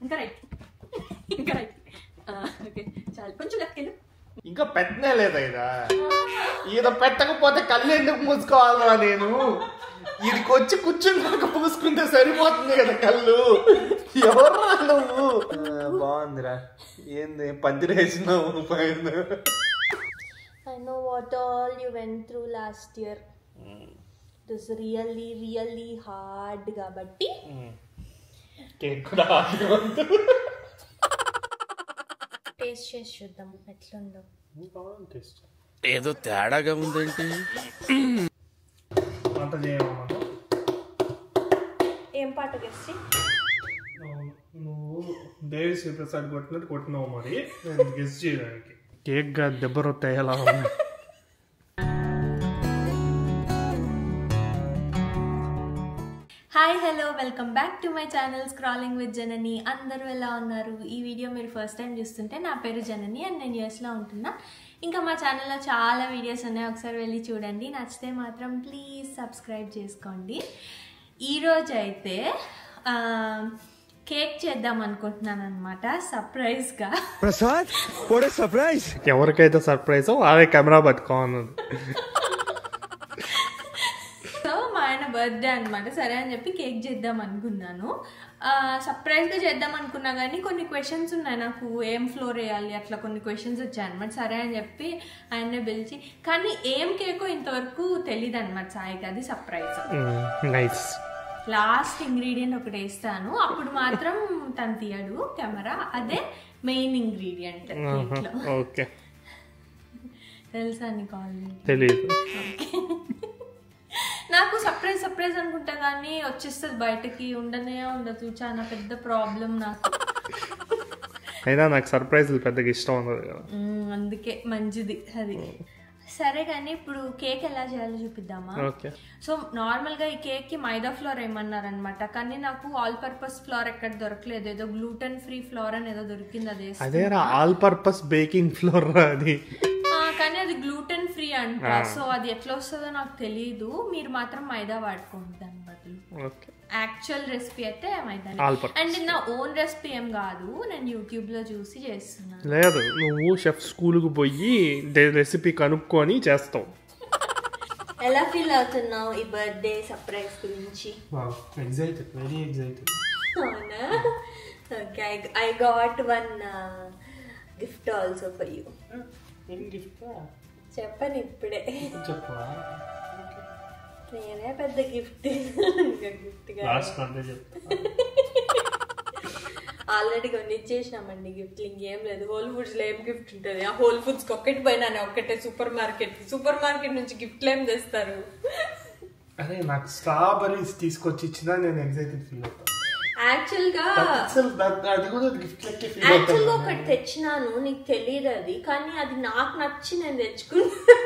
ఇంకా రైట్ ఇంకా right okay చాలు కొంచెం లెఫ్ట్కి వెళ్ళు ఇంకా పెట్టనే లేదా ఈయన పెట్టకపోతే కళ్ళు ఎందుకు మూసుకోవాలా నేను వీడికి వచ్చి కూర్చున్నాక పూసుకుంటే సరిపోతుంది కదా కళ్ళు ఎవరు నువ్వు బాగుందిరా ఏంది పందిరేసినావు పైన I know what all you went through last year. It was really hard కాబట్టి కేక్ కూడా టేస్ట్ చేసి చూద్దాం ఎట్లుందో. ఏదో తేడాగా ఉందేంటి. వంట చేయమన్నమాట. ఏం పాట గెస్ట్? నువ్వు దేవి శ్రీప్రసాద్ కొట్టినట్టు కొట్టినావు మరి నేను గెస్ట్ చేయడానికి. కేక్ గా దెబ్బ రొత్తాయి ఎలా ఉంది. Hi hello welcome back to my channel scrolling with Janani. అందరూ ఎలా ఉన్నారు? ఈ వీడియో మీరు ఫస్ట్ టైం చూస్తుంటే నా పేరు జనని అండ్ నేను యూఎస్లో ఉంటున్నా. ఇంకా మా ఛానల్లో చాలా వీడియోస్ ఉన్నాయి, ఒకసారి వెళ్ళి చూడండి. నచ్చితే మాత్రం ప్లీజ్ సబ్స్క్రైబ్ చేసుకోండి. ఈరోజు అయితే కేక్ చేద్దాం అనుకుంటున్నాను అనమాట, సర్ప్రైజ్గా. ప్రసాద్ సర్ప్రైజ్. ఎవరికైతే సర్ప్రైజ్ అదే కెమెరా పట్టుకోనుంది. సో మా ఆయన బర్త్డే అనమాట, సరే అని చెప్పి కేక్ చేద్దాం అనుకున్నాను. సర్ప్రైజ్గా చేద్దాం అనుకున్నా కానీ కొన్ని క్వశ్చన్స్ ఉన్నాయి నాకు, ఏం ఫ్లోర్ వేయాలి అట్లా కొన్ని క్వశ్చన్స్ వచ్చాయి అనమాట. సరే అని చెప్పి ఆయన్నే పిలిచి, కానీ ఏం కేకో ఇంతవరకు తెలియదు అనమాట సాయికి, అది సర్ప్రైజ్. నైస్. లాస్ట్ ఇంగ్రీడియంట్ ఒకటి వేస్తాను, అప్పుడు మాత్రం తను తీయడు కెమెరా, అదే మెయిన్ ఇంగ్రీడియంట్. ఓకే, తెలుసా నీకు ఆల్రెడీ? తెలియదు. నాకు సర్ప్రైజ్ అనుకుంటా కానీ వచ్చేస్తుంది బయటకి, ఉండనే ఉండదు. చాలా పెద్ద ప్రాబ్లం నాకు. అయినా నాకు సర్ప్రైజ్లు పెద్దగా ఇష్టం ఉండదు కదా, అందుకే మంచిది అది. సరే కానీ ఇప్పుడు కేక్ ఎలా చేయాలో చూపిద్దామా? సో నార్మల్గా ఈ కేక్ కి మైదా ఫ్లోర్ ఏమన్నారనమాట, కానీ నాకు ఆల్ పర్పస్ ఫ్లోర్ ఎక్కడ దొరకలేదు, ఏదో గ్లూటెన్ ఫ్రీ ఫ్లోర్ అని ఏదో దొరికింది. అదే అదేరా ఆల్ పర్పస్ బేకింగ్ ఫ్లోర్ అది, కానీ అది గ్లూటెన్ ఫ్రీ అంట. సో అది ఎట్లా వస్తుందో నాకు తెలియదు. మీరు మాత్రం మైదా వాడుకోండి దాని బదులు. యాక్చువల్ రెసిపీ అయితే మైదా, అండ్ నా ఓన్ రెసిపీ ఏం కాదు, నేను యూట్యూబ్ లో చూసి చేస్తున్నాను. లేదు, నువ్వు షెఫ్ స్కూల్ కు పోయి రెసిపీ కనుక్కొని చేస్తావు. ఎలా ఫీల్ అవుతున్నావు ఈ బర్త్డే సర్ప్రైజ్ గురించి? Excited, very excited. అవునా? Okay, I got one gift also for you. ఏం గిఫ్ట్ చెప్పను ఇప్పుడే, చెప్పవా? నేనే పెద్ద గిఫ్ట్. ఆల్రెడీ కొన్ని ఇచ్చేసినామండి గిఫ్ట్లు, ఇంకేం లేదు. హోల్ ఫుడ్స్ లో ఏం గిఫ్ట్ ఉంటుంది? ఆ హోల్ ఫుడ్స్ ఒక్కటి పోయినా ఒక్కటే సూపర్ మార్కెట్ నుంచి గిఫ్ట్లు ఏం తెస్తారు? అదే నాకు స్ట్రాబెర్రీస్ తీసుకొచ్చి ఇచ్చినా నేను ఎక్సైటెడ్ ఫీల్ అవుతాను. యాక్చువల్గా ఒకటి తెచ్చినాను, నీకు తెలియదు అది, కానీ అది నాకు నచ్చి నేను తెచ్చుకున్నా.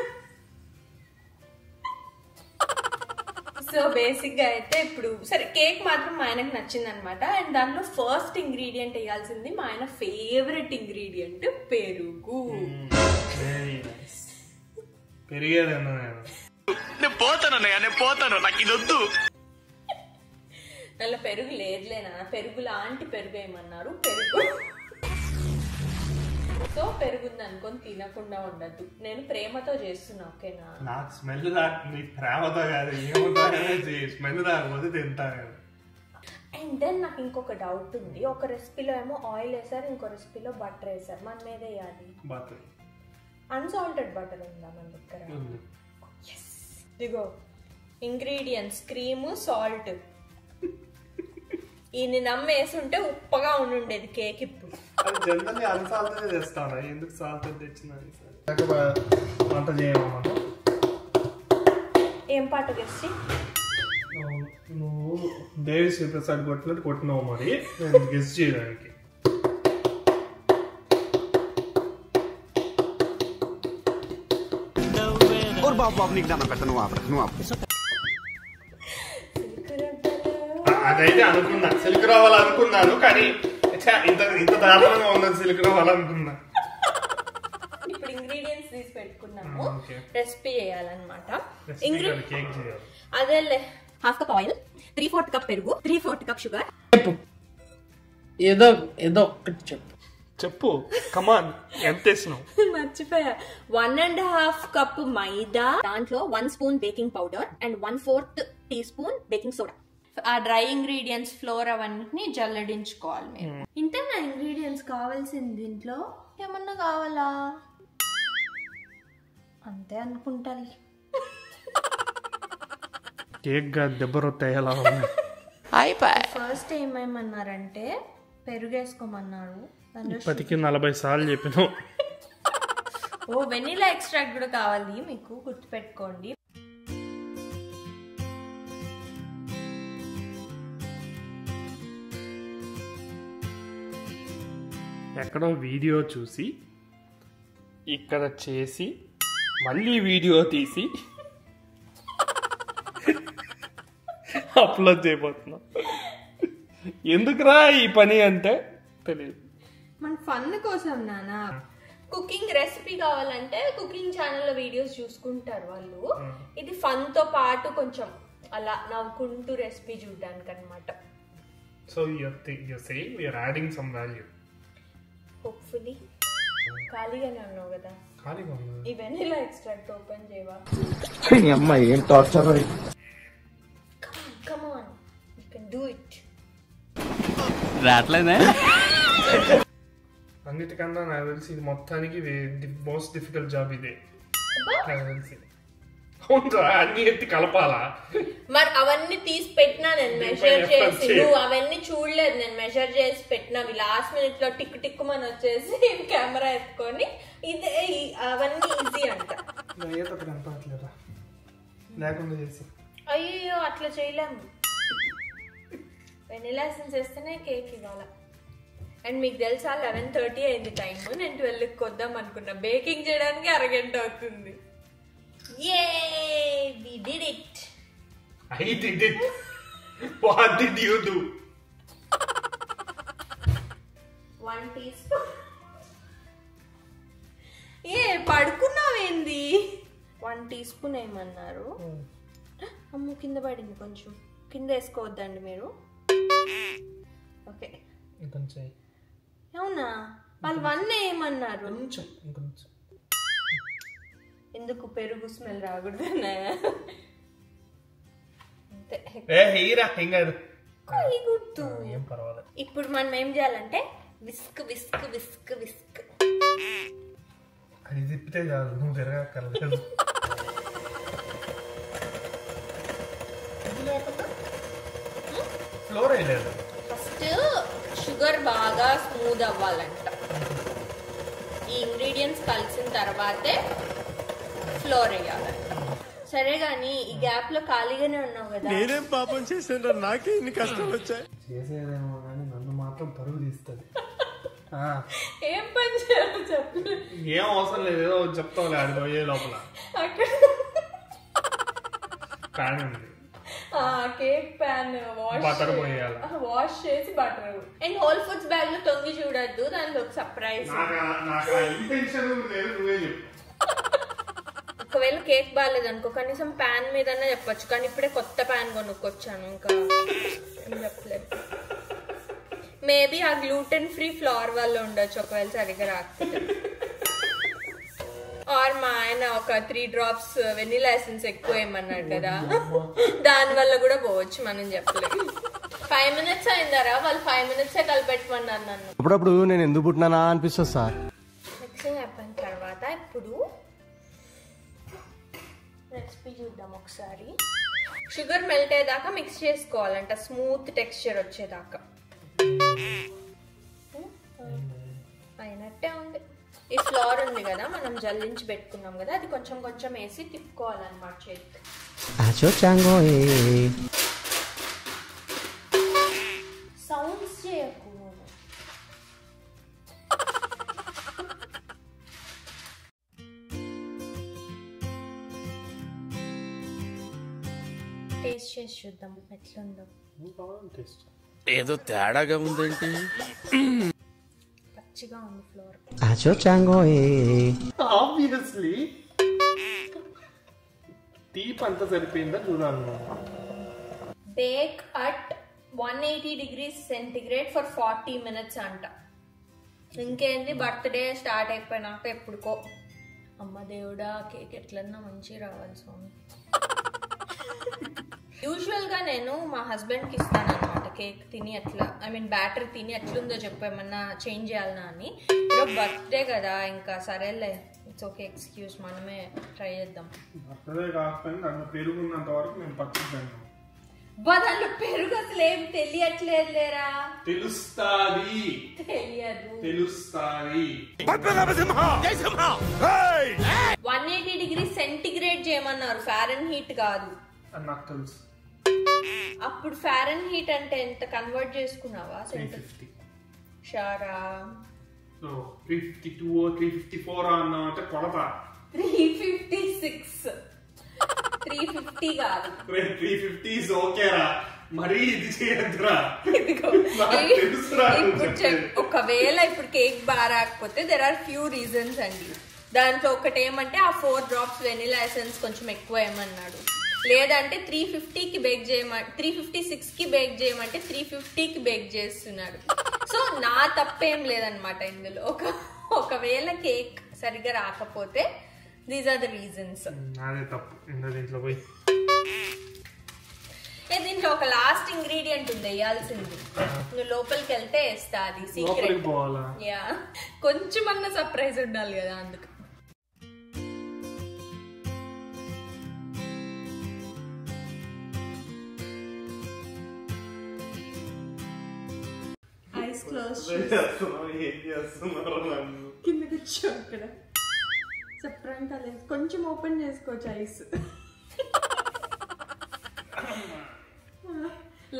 సో బేసిక్ గా అయితే ఇప్పుడు సరే కేక్ మాత్రం మా ఆయనకు నచ్చింది అనమాట. అండ్ దాంట్లో ఫస్ట్ ఇంగ్రీడియంట్ వేయాల్సింది మా ఆయన ఫేవరెట్ ఇంగ్రీడియంట్, పెరుగు. నల్ల పెరుగు లేదులేనా, పెరుగు లాంటి పెరుగు ఏమన్నారు, పెరుగు. సో పెరుగుంది అనుకొని తినకుండా ఉండద్దు. నేను ప్రేమతో చేస్తున్నా, ఓకేనా? నాకు స్మెల్ రాకపోతే ప్రేమతో కాదు, స్మెల్ రాకపోతే తింటాను. అండ్ దెన్ నాకు ఇంకొక డౌట్ ఉంది. ఒక రెసిపీలో ఏమో ఆయిల్ వేసారు, ఇంకో రెసిపీలో బటర్ వేసారు. మన మీద వేయాలి బటర్. అన్సాల్టెడ్ బటర్ ఉందా మన దగ్గర? ఇదిగో ఇంగ్రీడియంట్స్, క్రీమ్, సాల్ట్. ఈ నమ్మేసి ఉంటే ఉప్పగా ఉండుండేది కేక్. ఇప్పుడు జనరల్లీ అన్సాల్టెడ్ చేస్తాను, ఎందుకు సాల్టెడ్ తెచ్చినా? వంట చేయమన్నమాట. ఏం పాట గెస్ట్? నువ్వు దేవి శ్రీప్రసాద్ కొట్టినట్టు కొట్టినావు మరి నేను గెస్ట్ చేయడానికి. అదైతే అనుకున్నా, సిల్క్ రావాలనుకున్నాను, కానీ ఇంత దారుణంగా ఉన్నది సిల్క్ రావాలనుకున్నా. ఇప్పుడు ఇంగ్రీడియంట్స్ తీసి పెట్టుకున్నాము, రెసిపీ చేయాలన్నమాట. అదేలే, 1/2 కప్ ఆయిల్, 3/4 కప్ పెరుగు, 3/4 కప్ షుగర్. ఏదో ఏదో ఒక్కటి చెప్పు కమాన్ ఎంత వేసినావు? మర్చిపోయా. 1.5 కప్ మైదా, దాంట్లో 1 spoon baking powder and 1/4 teaspoon baking soda. ఆ డ్రై ఇంగ్రీడియంట్స్ ఫ్లోర్ అవన్నీ జల్లడించుకోవాలి మీరు. ఇంతే నా ఇంగ్రీడియంట్స్ కావాల్సింది. దీంట్లో ఏమన్నా కావాలా? అంతే అనుకుంటాను. కేక్ గా దెబ్బ రొట్టేలా ఫస్ట్ ఏమేమన్నారంటే పెరుగేసుకోమన్నారు. 40 సార్లు చెప్పినావు. ఓ వెనిలా ఎక్స్ట్రాక్ట్ కూడా కావాలి మీకు, గుర్తుపెట్టుకోండి. ఎక్కడో వీడియో చూసి ఇక్కడ చేసి మళ్ళీ వీడియో తీసి అప్లోడ్ చేయబోతున్నా. ఎందుకురా ఈ పని అంటే తెలియదు. మన ఫన్ కోసం నానా. కుకింగ్ రెసిపీ కావాలంటే కుకింగ్ ఛానల్లో వీడియోస్ చూసుకుంటారు వాళ్ళు. ఇది ఫన్ తో పాటు కొంచెం అలా నవ్వుకుంటూ రెసిపీ చూడడానికి అనమాట. So you're saying we are adding some value. Hopefully. ఖాళీగానే ఉన్నావు కదా, ఖాళీగా ఉంది. ఈ వెనిలా ఎక్స్ట్రాక్ట్ ఓపెన్ చేయవా? అమ్మాయి ఏం torture. Come on, you can do it. రాట్లేదా? అన్నిటికన్నా నాకు తెలిసి ఇది మొత్తానికి మోస్ట్ డిఫికల్ట్ జాబ్ ఇదే నాకు తెలిసి. అవునరా, అన్ని ఎత్తి కలపాలా? మరి అవన్నీ తీసి పెట్టినా నేను మెజర్ చేసి, నువ్వు అవన్నీ చూడలేదు. నేను మెజర్ చేసి పెట్టినా లాస్ట్ మినిట్ లో టిక్ టిక్ మన వచ్చేసి కెమెరా ఎత్తుకొని ఇదే అవన్నీ ఈజీ అంట. ఏదో కనపడట్లేదా లేకుండా చేసి. అయ్యో అట్లా చేయలేము. వెనిలా ఎసెన్స్ వేస్తేనే కేక్ ఇవ్వాల. అండ్ మీకు తెలుసా 11:30 అయింది టైం. నేను 12కి కొద్దాం అనుకున్నా. బేకింగ్ చేయడానికి అరగంట అవుతుంది. Yay! We did it. I did it. What did you do? 1 teaspoon. పడుకున్నావేంది? 1 teaspoon ఏమన్నారు? అమ్ము కింద పడింది. కొంచెం కింద వేసుకోవద్దండి మీరు. ఓకే ఇంకొంచెం. అవునా? వాళ్ళు 1 ఏమన్నారు? ఇంకొంచెం. ఎందుకు పెరుగు స్మెల్ రాకూడదు? ఏం పర్వాలేదు. ఇప్పుడు మనం ఏం చేయాలంటే విస్క్ విస్క్ విస్క్ విస్క్. అది తిప్పితే చాలు, నువ్వు తిరగక్కర్లేదు. ఫ్లోర్ వేయలేదు. ఫస్ట్ షుగర్ బాగా స్మూత్ అవ్వాలంట. ఈ ఇంగ్రీడియంట్స్ కలిసిన తర్వాతే ఫ్లోర్ వేయాలంట. సరే గానీ ఈ గ్యాప్ లో ఖాళీగానే ఉన్నావు కదా. నేనేం పాపం చేసాను, నాకే ఇన్ని కష్టాలు వచ్చాయి. చేసేదేమో కానీ నన్ను మాత్రం పరుగు తీస్తుంది. ఏం పని చేయాలో చెప్పు. ఏం అవసరం లేదు, ఏదో చెప్తావులే. అది పోయే లోపల ప్యాన్ ఉంది, కేక్ ప్యాన్ బటర్ పోయాలి. వాష్ చేసి butter. And whole foods bag లో తొంగి చూడద్దు, దానికి ఒక సర్ప్రైజ్. ఒకవేళ కేక్ బాగాలేదు అనుకో కనీసం ప్యాన్ మీదనే చెప్పొచ్చు. కానీ ఇప్పుడే కొత్త ప్యాన్ కొనుక్కొచ్చాను, ఇంకా ఏం చెప్పలేదు. మేబీ ఆ గ్లూటెన్ ఫ్రీ ఫ్లోర్ వల్ల ఉండొచ్చు ఒకవేళ సరిగ్గా రాకపోతే. ఆర్ మా ఆయన ఒక 3 drops వెనిలా ఎసెన్స్ ఎక్కువ ఏమన్నాడు కదా, దాని వల్ల కూడా పోవచ్చు, మనం చెప్పలేదు. 5 minutes అయిందరా, వాళ్ళు 5 minutes కలిపెట్టమన్నారు నన్ను. అప్పుడప్పుడు నేను ఎందుకు పుట్టినానా అనిపిస్తుంది సార్. మిక్సింగ్ అయిపోయిన తర్వాత ఇప్పుడు రెసిపీ చూద్దాం ఒకసారి. షుగర్ మెల్ట్ అయ్యేదాకా మిక్స్ చేసుకోవాలంట, స్మూత్ టెక్స్చర్ వచ్చేదాకా. అయినట్టే ఉంది. ఈ ఫ్లోర్ ఉంది కదా మనం జల్లించి పెట్టుకున్నాం కదా, అది కొంచెం కొంచెం వేసి తిప్పుకోవాలన్నమాట చేతికి. సౌండ్స్ చేయకు. టేస్ట్ చేసి చూద్దాం ఎట్లుందో. ఏదో తేడాగా ఉందేంటి? పచ్చిగా ఉంది ఫ్లోర్. ఆబ్వియస్లీ తీపి అంతా సరిపోయిందా చూడాలి. Bake at 180 degrees centigrade for 40 minutes అంట. ఇంకేంది బర్త్డే స్టార్ట్ అయిపోయినాక ఎప్పుడుకో. అమ్మ దేవుడా కేక్ ఎట్లన్నా మంచి రావాలి స్వామి. యూజువల్గా నేను మా హస్బెండ్కి ఇస్తాను అనమాట కేక్ తిని ఎట్లా, ఐ మీన్ బ్యాటర్ తిని ఎట్లుందో చెప్పు ఏమన్నా చేంజ్ చేయాలన్నా అని. ఈరోజు బర్త్డే కదా ఇంకా సరేలే, ఇట్స్ ఓకే ఎక్స్క్యూజ్, మనమే ట్రై చేద్దాం. బర్త్డే కాకపోయినా దాంట్లో పెరుగున్నంత వరకు నేను పచ్చిద్దాను. దాంట్లో పెరుగు అసలు ఏం తెలియట్లేదు లేరా. తెలుస్తాది. తెలుస్తాది. 180 degrees centigrade చేయమన్నారు, ఫారెన్ హీట్ కాదు. నాకు తెలుసు. అప్పుడు ఫారెన్ హీట్ అంటే ఎంత కన్వర్ట్ చేసుకున్నావా? 350. షారా 352 354 అన్న అంటే కొలత. 356 350 కాదు. 350 ఇస్ ఓకేరా, మరి ఇది చేయద్దురా. ఒకవేళ ఇప్పుడు కేక్ బాగా రాకపోతే దెర్ ఆర్ ఫ్యూ రీజన్స్ అండి. దాంట్లో ఒకటి ఏమంటే ఆ 4 drops వెనిలా ఎసెన్స్ కొంచెం ఎక్కువ ఏమన్నాడు, లేదంటే 350కి బేక్ చేయమంటే 356కి బేక్ చేయమంటే 350కి బేక్ చేస్తున్నాడు. సో నా తప్పేం లేదనమాట ఇందులో. ఒకవేళ కేక్ సరిగ్గా రాకపోతే దీస్ ఆర్ ద రీజన్స్. అదే తప్పు. దీంట్లో పోయి దీంట్లో ఒక లాస్ట్ ఇంగ్రీడియంట్ ఉంది వేయాల్సింది, నువ్వు లోపలికి వెళ్తే వేస్తా, అది సీక్రెట్. యా, కొంచెం అన్న సర్ప్రైజ్ ఉండాలి కదా అందుకు. ఐస్ క్లోజ్ కింద కూర్చో అక్కడ. చెప్పండి లేదు, కొంచెం ఓపెన్ చేసుకోవచ్చు ఐస్.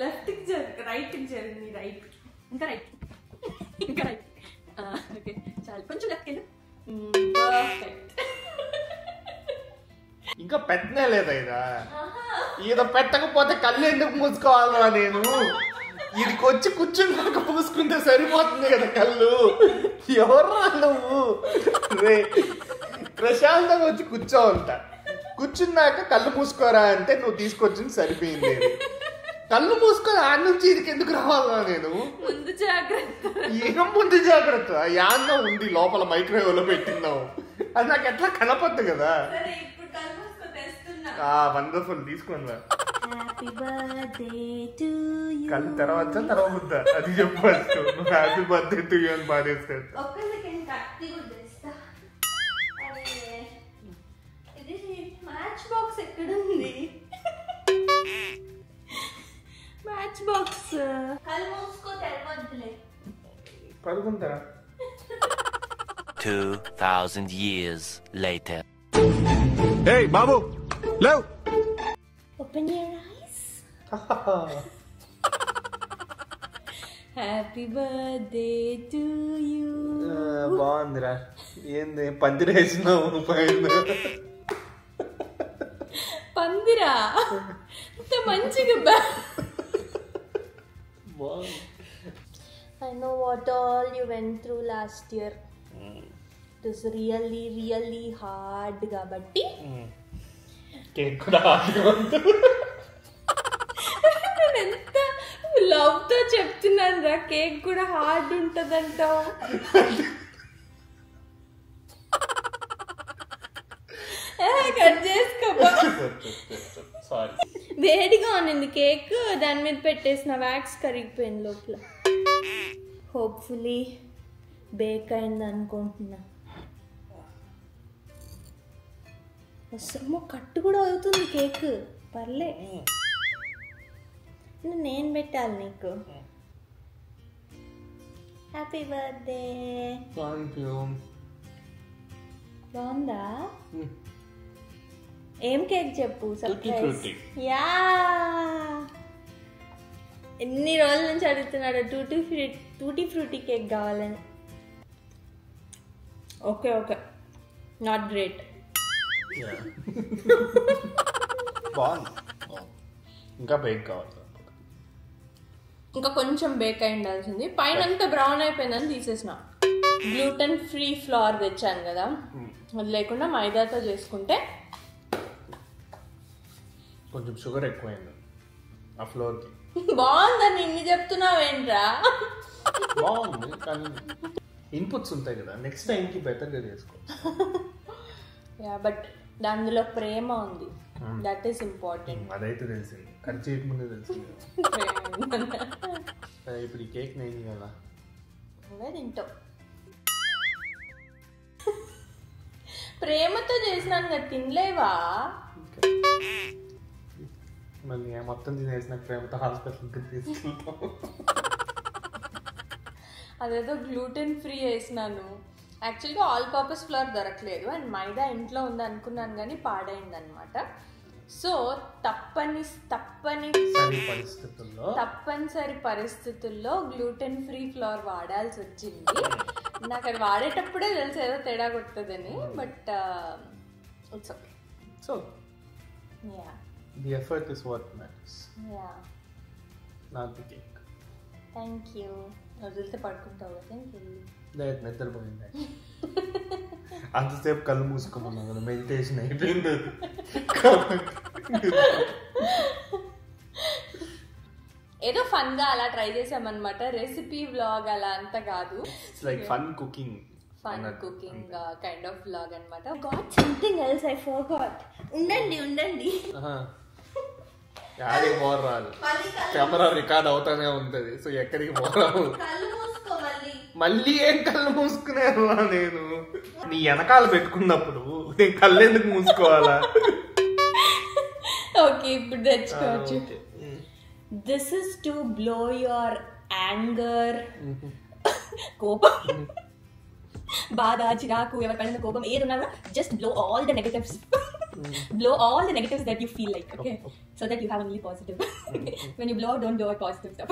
లెఫ్ట్కి జరుగు, రైట్కి జరుగు, నీ రైట్, ఇంకా రైట్, ఇంకా రైట్. ఓకే చాలు, కొంచెం లెఫ్ట్కి వెళ్ళు. పర్ఫెక్ట్. ఇంకా పెట్టనే లేదా ఇదో పెట్టకపోతే కళ్ళు ఎందుకు మూసుకోవాలా నేను? ఇదికి వచ్చి కూర్చున్నాక పూసుకుంటే సరిపోతుంది కదా కళ్ళు. ఎవర్రా నువ్వు? రే ప్రశాంతంగా వచ్చి కూర్చోవంట, కూర్చున్నాక కళ్ళు మూసుకోరా అంటే నువ్వు తీసుకొచ్చింది సరిపోయింది. కళ్ళు మూసుకొని ఆడ నుంచి ఇదికి ఎందుకు రావాలా నేను? ముందు జాగ్రత్త. ఏం ముందు జాగ్రత్త? యాన్నో ఉంది లోపల మైక్రోవేవ్ లో పెట్టిందావు, అది నాకు ఎట్లా కనపద్దు కదా. వండర్ఫుల్, తీసుకోండి. కళ్ళు తర్వాత తర్వాత అది చెప్పచ్చు. నువ్వు హ్యాపీ బర్త్డే టు యూ అని పాడేస్తాను. మ్యాచ్ బాక్స్ ఎక్కడుంది? మ్యాచ్ బాక్స్ కళ్ళు మూసుకో, తెరవద్దులే. పడుకుంటారా? 2000 years later. Hey బాబు లేవ్. Open your eyes. Happy birthday to you. బాగుందిరా. ఏంది పందిరేసినావు పైన? పందిరా ఇంత మంచిగా. I know what all you went through last year. It was really really hard కాబట్టి కేక్ కూడా నేను ఎంత లవ్ తో చెప్తున్నాను రా, కేక్ కూడా హార్డ్ ఉంటదంటావు. కట్ చేసుకో. సారీ, వేడిగా ఉన్నింది కేక్, దాని మీద పెట్టేసిన వ్యాక్స్ కరిగిపోయింది లోపల. హోప్ఫుల్లీ బేక్ అయింది అనుకుంటున్నా. అసలు కట్టు కూడా అవుతుంది కేక్, పర్లే. నేను పెట్టాలి నీకు. Happy birthday. Thank you. బాగుందా? ఏం కేక్ చెప్పు? సర్ప్రైజ్. యా, ఎన్ని రోజుల నుంచి అడుగుతున్నాడు టూటీ ఫ్రూటీ కేక్ కావాలని. Okay okay, not great. బాగుంది, ఇంకా బేక్ కావాలి. ఇంకా కొంచెం బేక్ అయి ఉండాల్సింది. పైన అంతా బ్రౌన్ అయిపోయిందని తీసేసిన. గ్లూటెన్ ఫ్రీ ఫ్లోర్ తెచ్చాను కదా, అది లేకుండా మైదాతో చేసుకుంటే కొంచెం షుగర్ ఎక్కువైంది ఆ ఫ్లోర్కి. బాగుందని ఇన్ని చెప్తున్నావేంట్రా? బాగుంది కానీ ఇన్పుట్స్ ఉంటాయి కదా, నెక్స్ట్ టైంకి బెటర్గా చేసుకో. యా బట్ అందులో ప్రేమ ఉంది, దట్ ఈస్ ఇంపార్టెంట్. అదైతే తెలిసింది, కట్ చేయకముందే తెలిసింది. ఇప్పుడు ఈ కేక్ నేను కదా తింటావు. ప్రేమతో చేసినాను కదా, తినలేవా? మళ్ళీ మొత్తం తినేసిన ప్రేమతో హాస్పిటల్కి తీసుకెళ్తాం. అదేదో గ్లూటెన్ ఫ్రీ వేసినాను. యాక్చువల్గా ఆల్ పర్పస్ ఫ్లోర్ దొరకలేదు అండ్ మైదా ఇంట్లో ఉంది అనుకున్నాను కానీ పాడైంది అనమాట. సో తప్పనిసరి పరిస్థితుల్లో గ్లూటెన్ ఫ్రీ ఫ్లోర్ వాడాల్సి వచ్చింది. నాకు అది వాడేటప్పుడే తెలుసు ఏదో తేడా కొడుతుందని, but it's okay. So the effort is what matters. Not the cake. Thank you. వదిలితే పడుకుంటావు కదా? లేదు, నిద్రపోయింది. అంతసేపు కళ్ళు మూసుకోమన్నా కదా, మెడిటేషన్ అయిపోయింది. ఏదో ఫన్ గా అలా ట్రై చేసామన్నమాట. రెసిపీ వ్లాగ్ అలా అంత కాదు, like fun cooking kind of vlog అన్నమాట. Got something else I forgot. ఉండండి యాడికి పోరాదు, కెమెరా రికార్డ్ అవుతానే ఉంటది. సో ఎక్కడికి పోరాదు. మళ్ళీ ఏం కళ్ళు మూసుకునేవా? నేను నీ వెనకాల పెట్టుకున్నప్పుడు నేను కళ్ళు ఎందుకు మూసుకోవాలా? ఓకే, ఇప్పుడు తెచ్చుకోవచ్చు. This is to blow your anger, కోపం, బాధ, చిరాకు, ఎవరికైనా కోపం ఏది ఉన్నా just blow all the negatives. Blow all the negatives that you feel like, okay? So that you have only positive. When you blow, don't blow out positive stuff.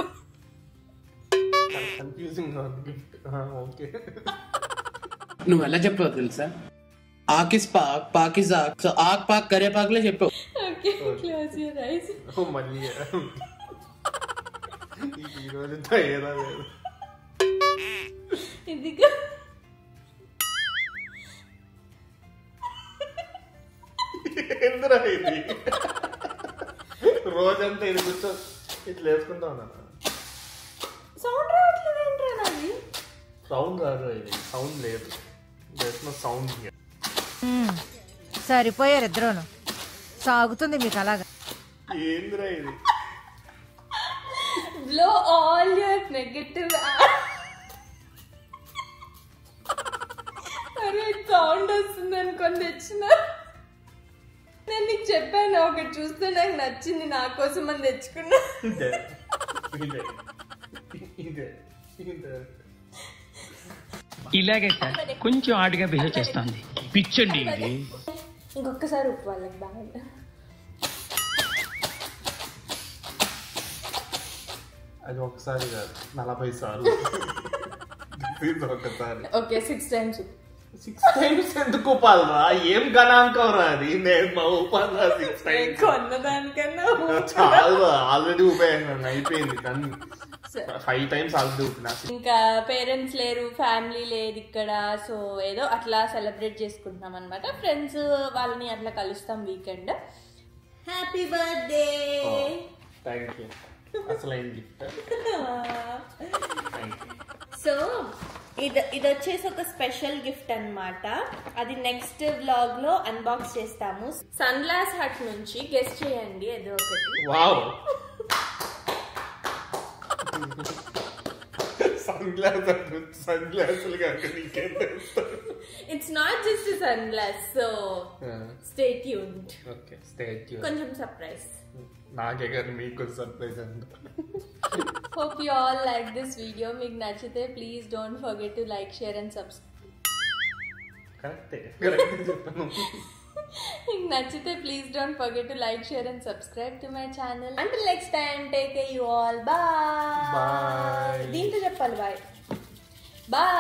Confusing gift. Okay. నువ్వు ఎలా చెప్పావు తెలుసా? ఆకిస్ పాక్, పాకిస్ ఆక్. So ఆక్ పాక్ కరే పాక్లే చెప్పావు. Okay, close your eyes. మళ్ళీ ఈ రోజు ఏదా లేదు. ఇదిగా ఎందురా ఇది? రోజంతా ఇది కూర్చో ఇట్లా వేసుకుంటా ఉన్నాను. సౌండ్ రావట్లేదు ఏంట్రా? నాది సౌండ్ రాదు, ఇది సౌండ్ లేదు. సౌండ్ సరిపోయారు ఇద్దరును. సాగుతుంది మీకు అలాగా. ఏందిరా ఇది? Blow all your negative. అరే సౌండ్ వస్తుంది అనుకొని తెచ్చిన. నేను నీకు చెప్పాను, ఒకటి చూస్తే నాకు నచ్చింది, నా కోసం అని తెచ్చుకున్నా. ఇలాగే సార్ కొంచెం ఆడుగా బిహేవ్ చేస్తుంది. పిచ్చండి ఇది. ఇంకొకసారి ఉప్పు వాళ్ళకి బాగా. అది ఒకసారి కాదు, 40 సార్లు. ఒకసారి ఓకే 6 times. 6 times ఎందుకు పాలరా? ఏం గణాంకం రా అది? నేను మా ఉపాధి 6 times కొన్నదానికన్నా చాలా ఆల్రెడీ ఉపయోగం అయిపోయింది. కానీ 5 times ఆల్రెడీ ఊపినా. ఇంకా పేరెంట్స్ లేరు, ఫ్యామిలీ లేదు ఇక్కడ. సో ఏదో అట్లా సెలబ్రేట్ చేసుకుంటున్నాం అనమాట. ఫ్రెండ్స్ వాళ్ళని అట్లా కలుస్తాం weekend. Happy birthday. Thank you. అసలైన గిఫ్ట్. సో ఇది వచ్చేసి ఒక స్పెషల్ గిఫ్ట్ అన్నమాట. అది నెక్స్ట్ వ్లాగ్ లో అన్బాక్స్ చేస్తాము. సన్ గ్లాస్ హట్ నుంచి గెస్ట్ చేయండి ఏదో ఒకటి. వావ్, సన్ గ్లాసులు కాక నీకేం తెలుస్తుంది? It's not just sunglass. So stay tuned. Okay, stay tuned. కొంచెం సర్ప్రైజ్. నాకే కానీ మీకు సర్ప్రైజ్ అంట. Hope you all like this video. మీకు నచ్చితే please don't forget to like, share and subscribe. కరెక్టే చెప్పాను. మీకు నచ్చితే please don't forget to like, share and subscribe to my channel. Until next time, take care you all. Bye. Bye. దీంతో చెప్పాలి bye. Bye.